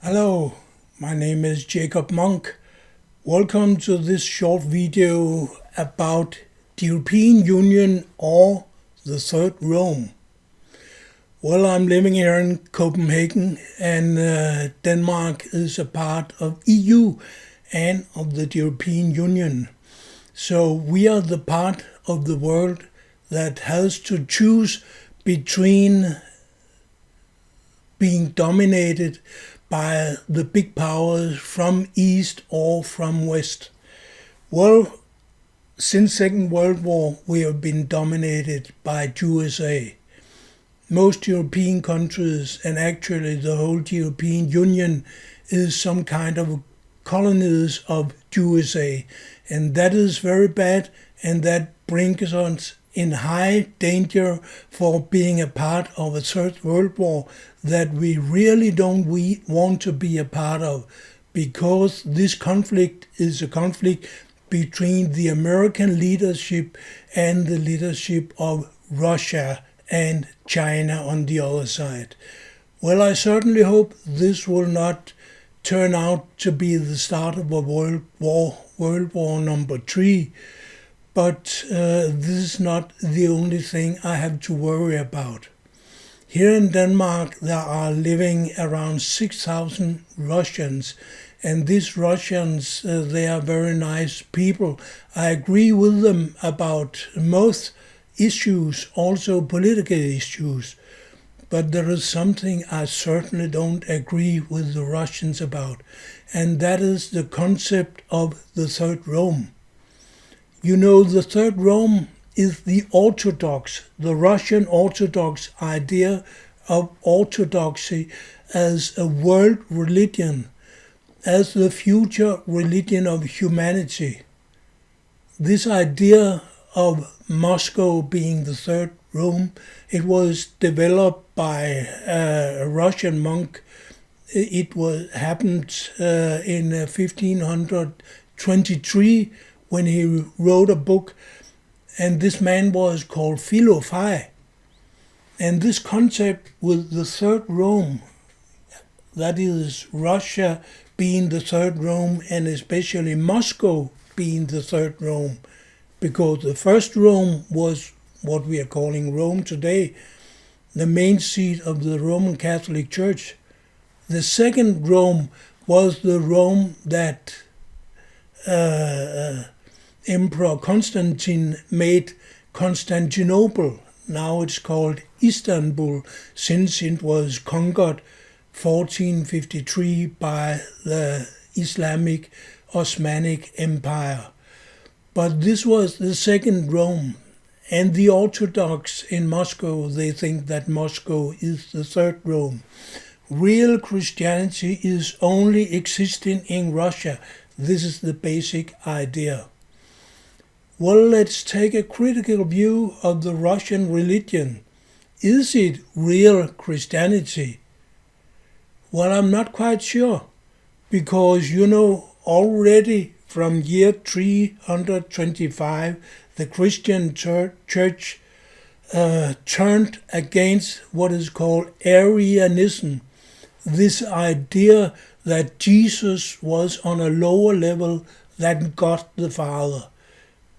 Hello, my name is Jacob Monk. Welcome to this short video about the European Union or the Third Rome. Well, I'm living here in Copenhagen and Denmark is a part of EU and of the European Union. So we are the part of the world that has to choose between being dominated by the big powers from east or from west. Well, since Second World War, we have been dominated by USA. Most European countries, and actually the whole European Union, is some kind of colonies of USA. And that is very bad, and that brings us in high danger for being a part of a Third World War that we really don't want to be a part of, because this conflict is a conflict between the American leadership and the leadership of Russia and China on the other side. Well, I certainly hope this will not turn out to be the start of a World War number 3. But this is not the only thing I have to worry about. Here in Denmark, there are living around 6,000 Russians. And these Russians, they are very nice people. I agree with them about most issues, also political issues. But there is something I certainly don't agree with the Russians about. And that is the concept of the Third Rome. You know, the Third Rome is the Russian Orthodox idea of orthodoxy as a world religion, as the future religion of humanity. This idea of Moscow being the Third Rome, it was developed by a Russian monk. It happened in 1523 when he wrote a book, and this man was called Philophi. And this concept with the Third Rome, that is Russia being the Third Rome and especially Moscow being the Third Rome, because the first Rome was what we are calling Rome today, the main seat of the Roman Catholic Church. The second Rome was the Rome that Emperor Constantine made Constantinople. Now it's called Istanbul, since it was conquered 1453 by the Islamic Osmanic Empire. But this was the second Rome. And the Orthodox in Moscow, they think that Moscow is the Third Rome. Real Christianity is only existing in Russia. This is the basic idea. Well, let's take a critical view of the Russian religion. Is it real Christianity? Well, I'm not quite sure, because, already from year 325, the Christian church turned against what is called Arianism, this idea that Jesus was on a lower level than God the Father.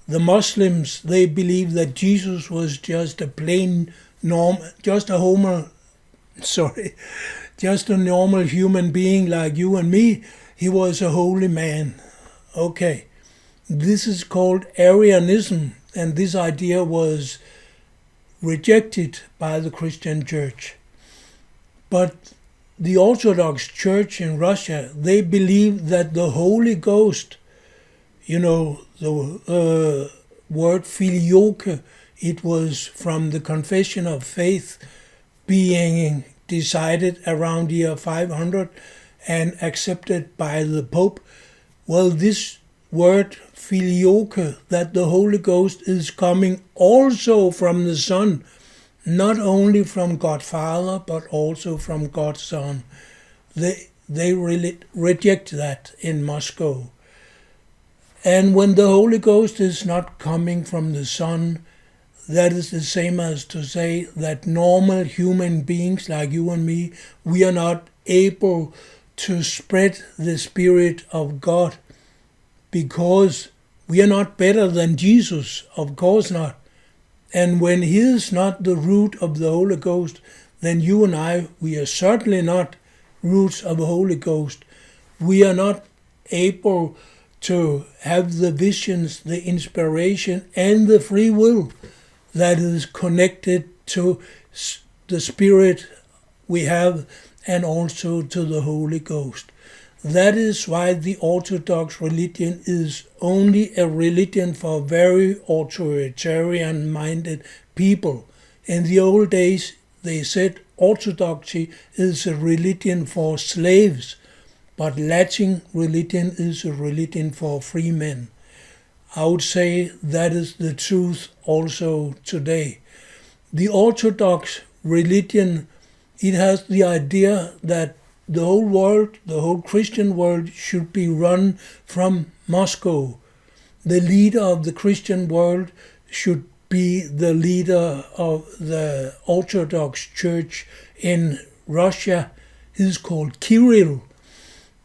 The Muslims, they believe that Jesus was just a normal human being like you and me. He was a holy man. Okay, this is called Arianism, and this idea was rejected by the Christian church. But the Orthodox Church in Russia, they believe that the Holy Ghost, the word filioque, it was from the Confession of Faith being decided around year 500 and accepted by the Pope. Well, this word filioque, that the Holy Ghost is coming also from the Son, not only from God Father, but also from God Son. They really reject that in Moscow. And when the Holy Ghost is not coming from the Son, that is the same as to say that normal human beings like you and me, we are not able to spread the Spirit of God, because we are not better than Jesus, of course not. And when He is not the root of the Holy Ghost, then you and I, we are certainly not roots of the Holy Ghost. We are not able to have the visions, the inspiration, and the free will that is connected to the Spirit we have and also to the Holy Ghost. That is why the Orthodox religion is only a religion for very authoritarian-minded people. In the old days, they said Orthodoxy is a religion for slaves, but Latin religion is a religion for free men. I would say that is the truth also today. The Orthodox religion, it has the idea that the whole world, the whole Christian world, should be run from Moscow. The leader of the Christian world should be the leader of the Orthodox Church in Russia. He's called Kirill.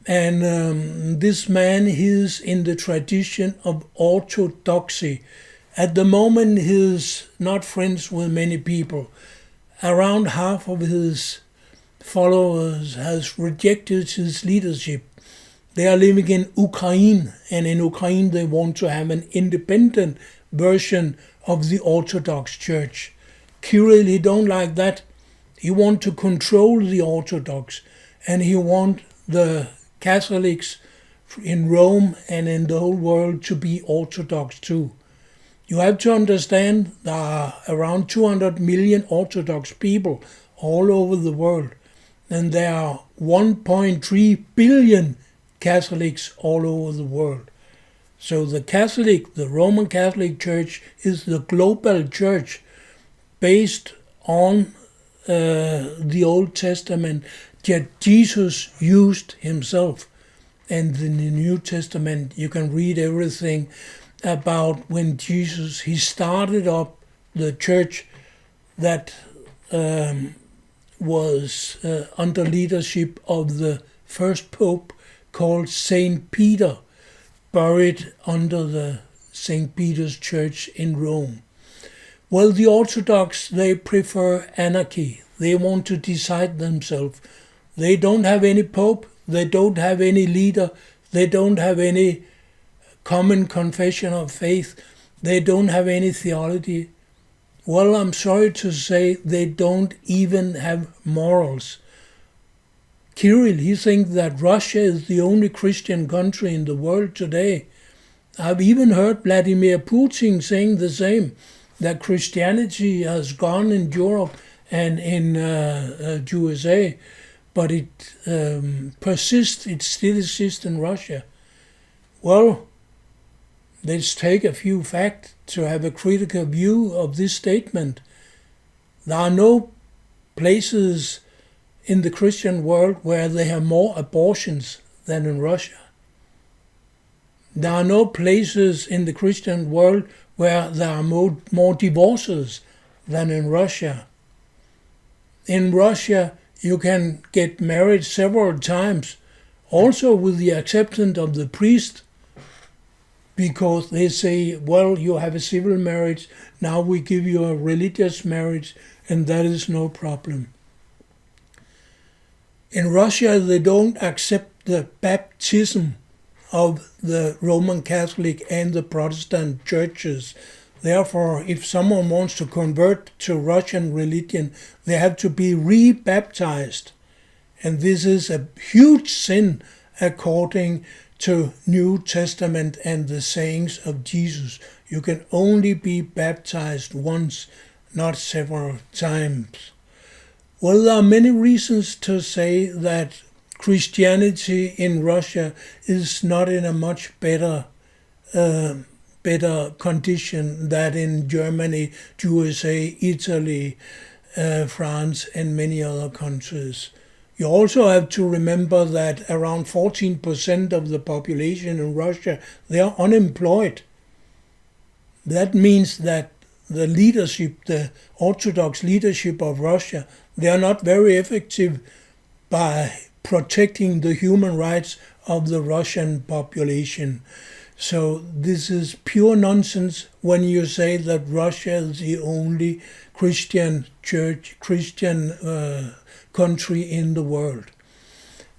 And this man is in the tradition of orthodoxy. At the moment, he's not friends with many people. Around half of his followers has rejected his leadership. They are living in Ukraine, and in Ukraine they want to have an independent version of the Orthodox Church. Kirill, he don't like that. He want to control the Orthodox, and he want the Catholics in Rome and in the whole world to be Orthodox too. You have to understand there are around 200 million Orthodox people all over the world, and there are 1.3 billion Catholics all over the world. So the Roman Catholic Church is the global church based on the Old Testament that Jesus used himself. And in the New Testament, you can read everything about when Jesus, he started up the church that was under leadership of the first pope called Saint Peter, buried under the St. Peter's Church in Rome. Well, the Orthodox, they prefer anarchy. They want to decide themselves. They don't have any pope, they don't have any leader, they don't have any common confession of faith, they don't have any theology. Well, I'm sorry to say they don't even have morals. Kirill, he thinks that Russia is the only Christian country in the world today. I've even heard Vladimir Putin saying the same, that Christianity has gone in Europe and in USA, but it persists, it still exists in Russia. Well, let's take a few facts to have a critical view of this statement. There are no places in the Christian world where they have more abortions than in Russia. There are no places in the Christian world where there are more divorces than in Russia. In Russia, you can get married several times, also with the acceptance of the priest, because they say, well, you have a civil marriage, now we give you a religious marriage, and that is no problem. In Russia, they don't accept the baptism of the Roman Catholic and the Protestant churches. Therefore, if someone wants to convert to Russian religion, they have to be re-baptized. And this is a huge sin according to New Testament and the sayings of Jesus. You can only be baptized once, not several times. Well, there are many reasons to say that Christianity in Russia is not in a much better condition than in Germany, USA, Italy, France, and many other countries. You also have to remember that around 14% of the population in Russia, they are unemployed. That means that the leadership, the Orthodox leadership of Russia, they are not very effective by protecting the human rights of the Russian population. So this is pure nonsense when you say that Russia is the only Christian country in the world.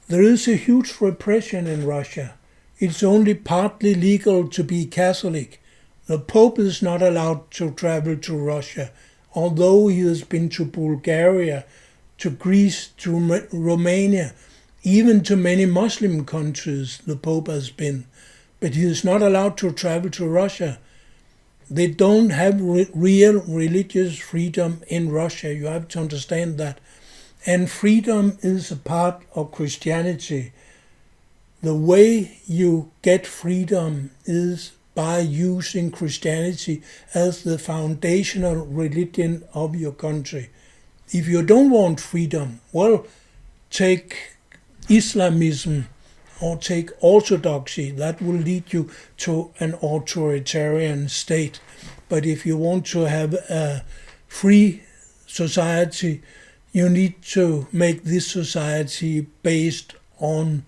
There is a huge repression in Russia. It's only partly legal to be Catholic. The Pope is not allowed to travel to Russia, although he has been to Bulgaria, to Greece, to Romania, even to many Muslim countries the Pope has been. But he is not allowed to travel to Russia. They don't have real religious freedom in Russia. You have to understand that. And freedom is a part of Christianity. The way you get freedom is by using Christianity as the foundational religion of your country. If you don't want freedom, well, take Islamism or take Orthodoxy. That will lead you to an authoritarian state. But if you want to have a free society, you need to make this society based on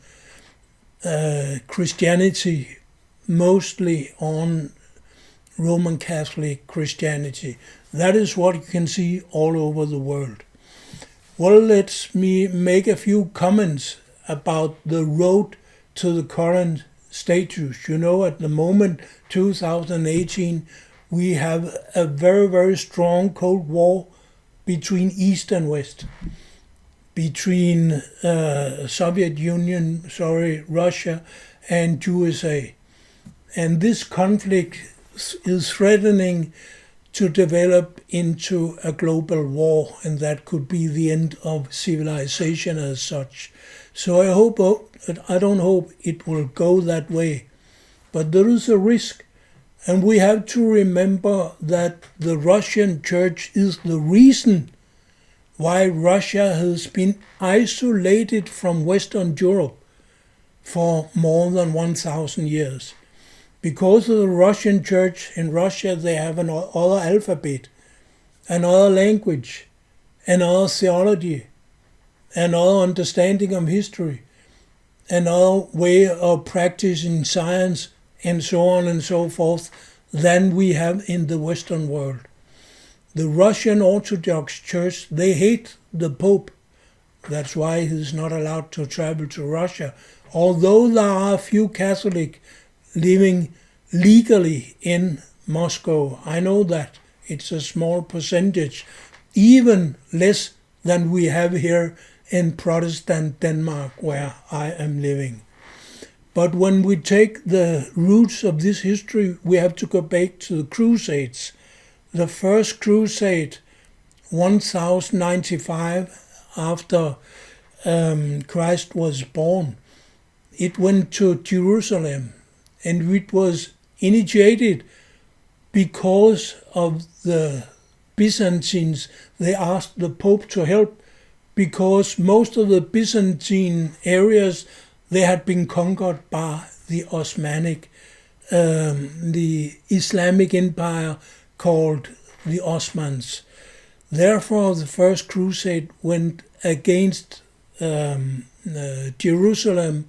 Christianity, mostly on Roman Catholic Christianity. That is what you can see all over the world. Well, let me make a few comments about the road to the current status. You know, at the moment, 2018, we have a very, very strong Cold War between East and West, between Russia and USA. And this conflict is threatening to develop into a global war, and that could be the end of civilization as such. So I don't hope it will go that way, but there is a risk, and we have to remember that the Russian Church is the reason why Russia has been isolated from Western Europe for more than 1,000 years. Because of the Russian Church in Russia, they have another alphabet, another language, another theology, another understanding of history, another way of practicing science, and so on and so forth, than we have in the Western world. The Russian Orthodox Church, they hate the Pope. That's why he's not allowed to travel to Russia. Although there are a few Catholics living legally in Moscow, I know that. It's a small percentage, even less than we have here in Protestant Denmark, where I am living. But when we take the roots of this history, we have to go back to the Crusades. The first crusade, 1095, after Christ was born, it went to Jerusalem, and it was initiated because of the Byzantines. They asked the Pope to help because most of the Byzantine areas, they had been conquered by the the Islamic empire called the Ottomans. Therefore, the first crusade went against Jerusalem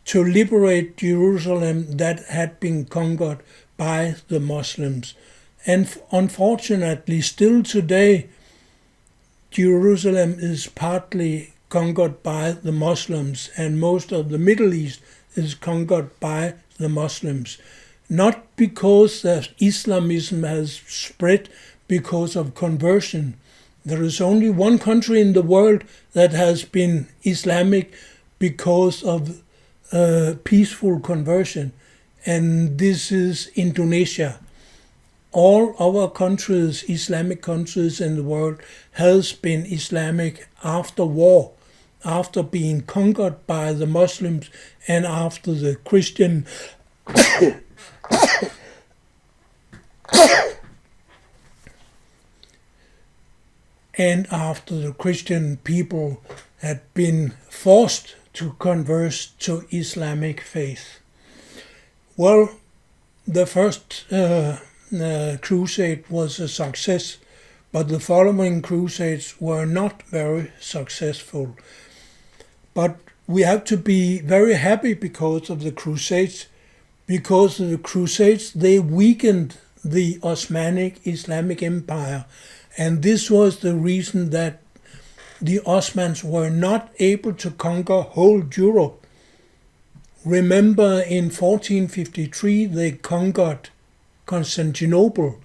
to liberate Jerusalem that had been conquered by the Muslims. And unfortunately, still today, Jerusalem is partly conquered by the Muslims, and most of the Middle East is conquered by the Muslims. Not because that Islamism has spread because of conversion. There is only one country in the world that has been Islamic because of peaceful conversion, and this is Indonesia. All other countries, Islamic countries in the world, has been Islamic after war, after being conquered by the Muslims, and after the Christian and after the Christian people had been forced to convert to Islamic faith. Well, the first crusade was a success, but the following crusades were not very successful. But we have to be very happy because of the Crusades. Because of the Crusades, they weakened the Osmanic Islamic Empire. And this was the reason that the Ottomans were not able to conquer whole Europe. Remember, in 1453, they conquered Constantinople,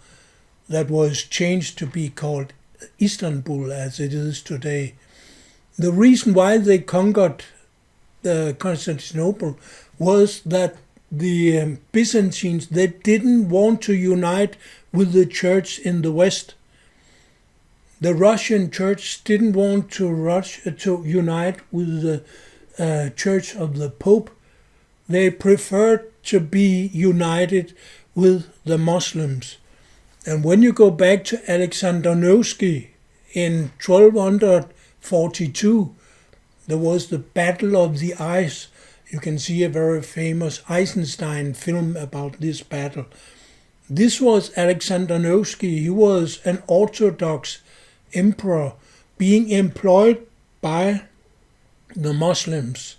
that was changed to be called Istanbul as it is today. The reason why they conquered Constantinople was that the Byzantines, they didn't want to unite with the church in the West. The Russian church didn't want to unite with the church of the Pope. They preferred to be united with the Muslims. And when you go back to Alexander Nevsky in 1242, there was the Battle of the Ice. You can see a very famous Eisenstein film about this battle. This was Alexander Nevsky. He was an Orthodox emperor being employed by the Muslims.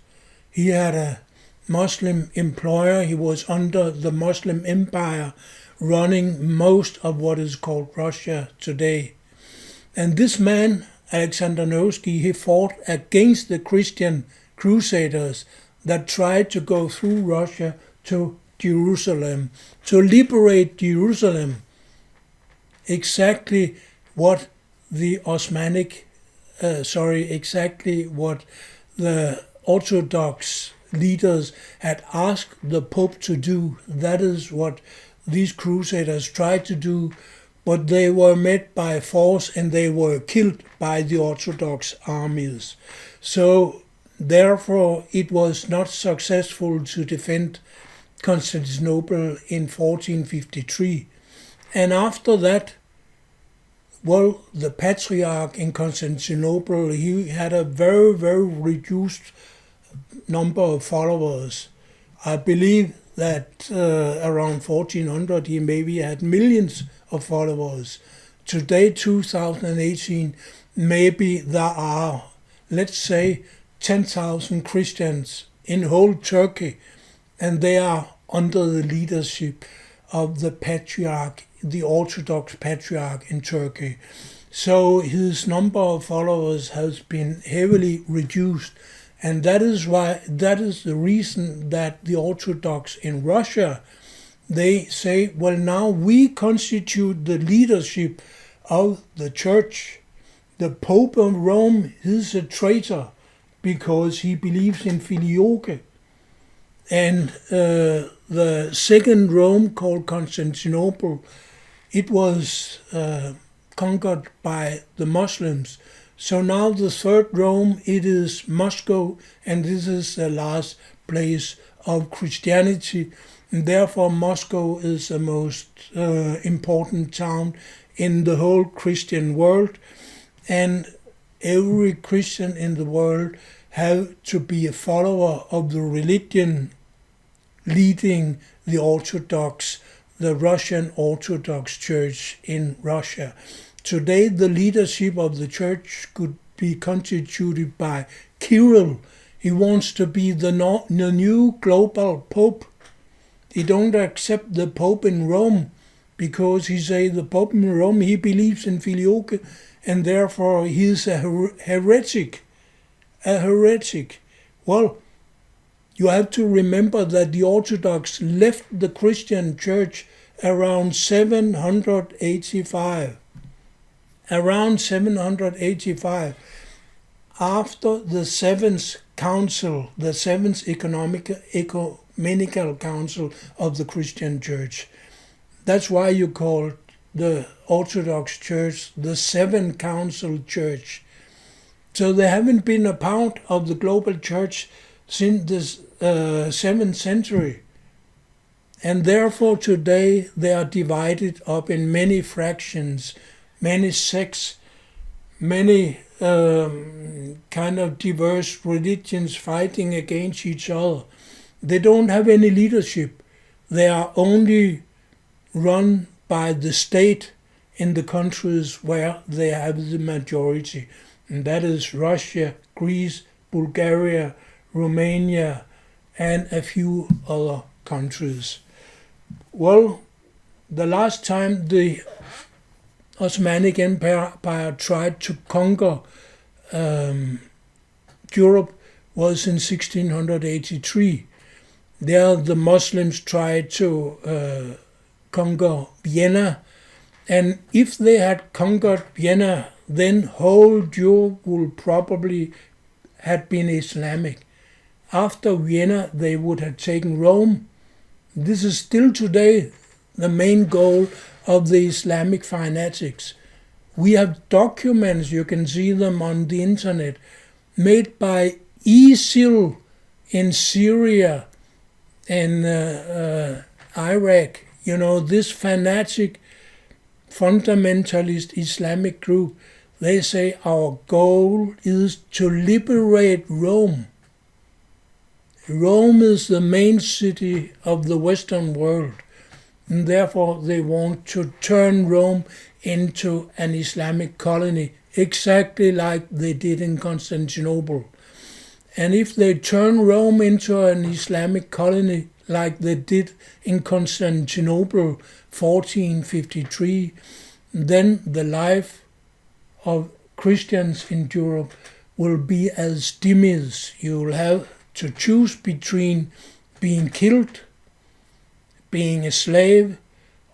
He had a Muslim employer. He was under the Muslim Empire, running most of what is called Russia today. And this man, Alexander Nevsky, he fought against the Christian crusaders that tried to go through Russia to Jerusalem, to liberate Jerusalem. Exactly what the Orthodox leaders had asked the Pope to do. That is what these crusaders tried to do, but they were met by force and they were killed by the Orthodox armies. So therefore it was not successful to defend Constantinople in 1453. And after that, well, the Patriarch in Constantinople, he had a very, very reduced number of followers. I believe that around 1400 he maybe had millions of followers. Today, 2018, maybe there are, let's say, 10,000 Christians in whole Turkey, and they are under the leadership of the Patriarch, the Orthodox Patriarch in Turkey. So his number of followers has been heavily reduced. And that is the reason that the Orthodox in Russia, they say, well, now we constitute the leadership of the church. The Pope of Rome is a traitor because he believes in filioque. And the second Rome, called Constantinople, it was conquered by the Muslims. So now the third Rome, it is Moscow, and this is the last place of Christianity. And therefore Moscow is the most important town in the whole Christian world. And every Christian in the world have to be a follower of the religion leading the Russian Orthodox Church in Russia. Today, the leadership of the church could be constituted by Kirill. He wants to be the new global pope. He don't accept the pope in Rome because he say the pope in Rome, he believes in filioque, and therefore he is a heretic. A heretic. Well, you have to remember that the Orthodox left the Christian church around 785. Around 785, after the Seventh Council, the Seventh Ecumenical Council of the Christian Church. That's why you call the Orthodox Church the Seven Council Church. So they haven't been a part of the global church since the 7th century. And therefore today they are divided up in many fractions, many sects, many kind of diverse religions fighting against each other. They don't have any leadership. They are only run by the state in the countries where they have the majority. And that is Russia, Greece, Bulgaria, Romania, and a few other countries. Well, the last time the Osmanic Empire tried to conquer Europe was in 1683. There the Muslims tried to conquer Vienna, and if they had conquered Vienna, then whole Europe would probably have been Islamic. After Vienna, they would have taken Rome. This is still today the main goal of the Islamic fanatics. We have documents, you can see them on the internet, made by ISIL in Syria and Iraq. You know, this fanatic fundamentalist Islamic group, they say our goal is to liberate Rome. Rome is the main city of the Western world, and therefore they want to turn Rome into an Islamic colony, exactly like they did in Constantinople. And if they turn Rome into an Islamic colony, like they did in Constantinople 1453, then the life of Christians in Europe will be as dhimmis. You will have to choose between being killed, being a slave,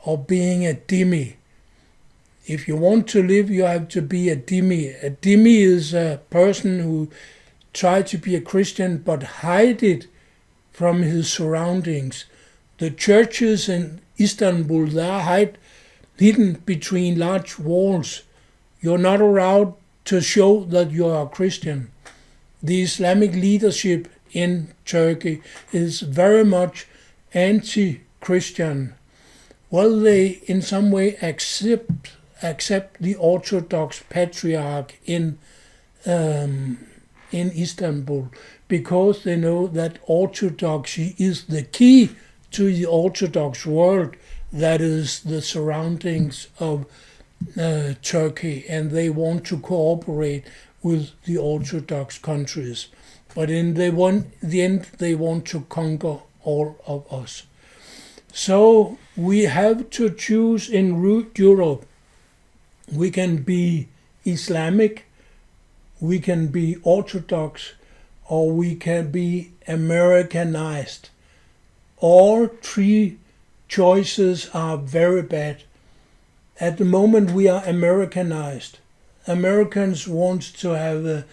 or being a dhimmi. If you want to live, you have to be a dhimmi. A dhimmi is a person who tried to be a Christian but hide it from his surroundings. The churches in Istanbul, they are hidden between large walls. You're not allowed to show that you are a Christian. The Islamic leadership in Turkey is very much anti-Christian. Well, they in some way accept the Orthodox Patriarch in Istanbul, because they know that Orthodoxy is the key to the Orthodox world, that is the surroundings of Turkey, and they want to cooperate with the Orthodox countries. But in the end, they want to conquer all of us. So we have to choose in Europe. We can be Islamic, we can be Orthodox, or we can be Americanized. All three choices are very bad. At the moment we are Americanized. Americans want to have an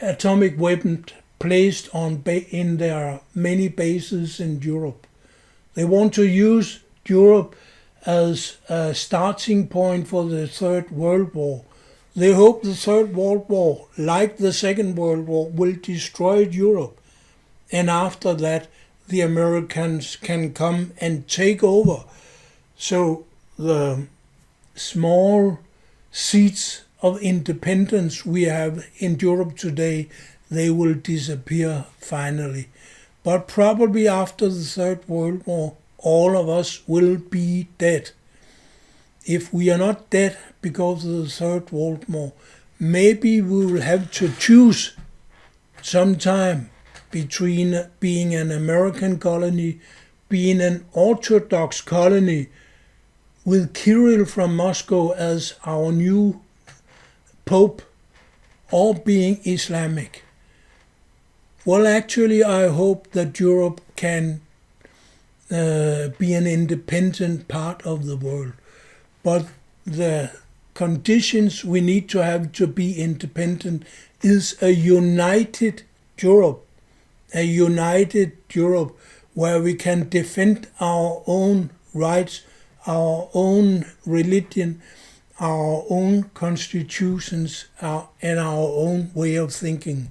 atomic weapon placed in their many bases in Europe. They want to use Europe as a starting point for the Third World War. They hope the Third World War, like the Second World War, will destroy Europe. And after that, the Americans can come and take over. So the small seeds of independence we have in Europe today, they will disappear finally. But probably after the Third World War, all of us will be dead. If we are not dead because of the Third World War, maybe we will have to choose sometime between being an American colony, being an Orthodox colony with Kirill from Moscow as our new Pope, or being Islamic. Well, actually, I hope that Europe can be an independent part of the world. But the conditions we need to have to be independent is a united Europe. A united Europe where we can defend our own rights, our own religion, our own constitutions, and our own way of thinking.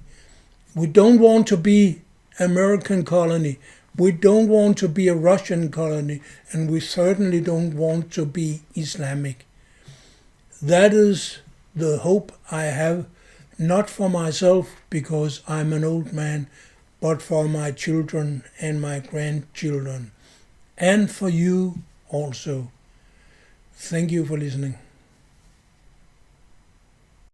We don't want to be American colony. We don't want to be a Russian colony, and we certainly don't want to be Islamic. That is the hope I have, not for myself because I'm an old man, but for my children and my grandchildren, and for you also. Thank you for listening.